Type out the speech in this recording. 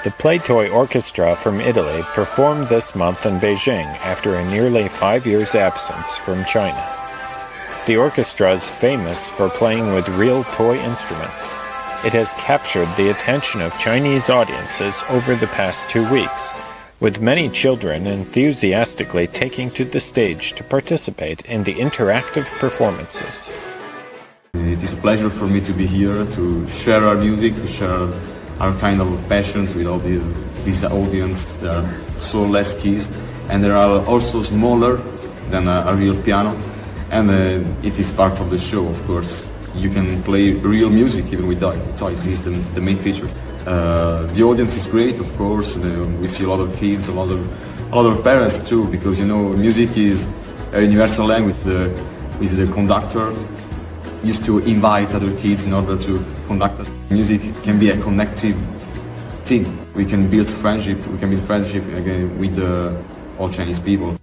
The Play Toy Orchestra from Italy performed this month in Beijing after a nearly 5 years' absence from China. The orchestra is famous for playing with real toy instruments. It has captured the attention of Chinese audiences over the past 2 weeks, with many children enthusiastically taking to the stage to participate in the interactive performances. It is a pleasure for me to be here, to share our music, to share our kind of passions with all this audience. There are so less keys, and they are also smaller than a real piano, and it is part of the show, of course. You can play real music even with toys. This is the main feature. The audience is great, of course. We see a lot of kids, a lot of parents too, because music is a universal language. With the conductor used to invite other kids in order to conduct us. Music can be a connective thing. We can build friendship. We can build friendship again with all Chinese people.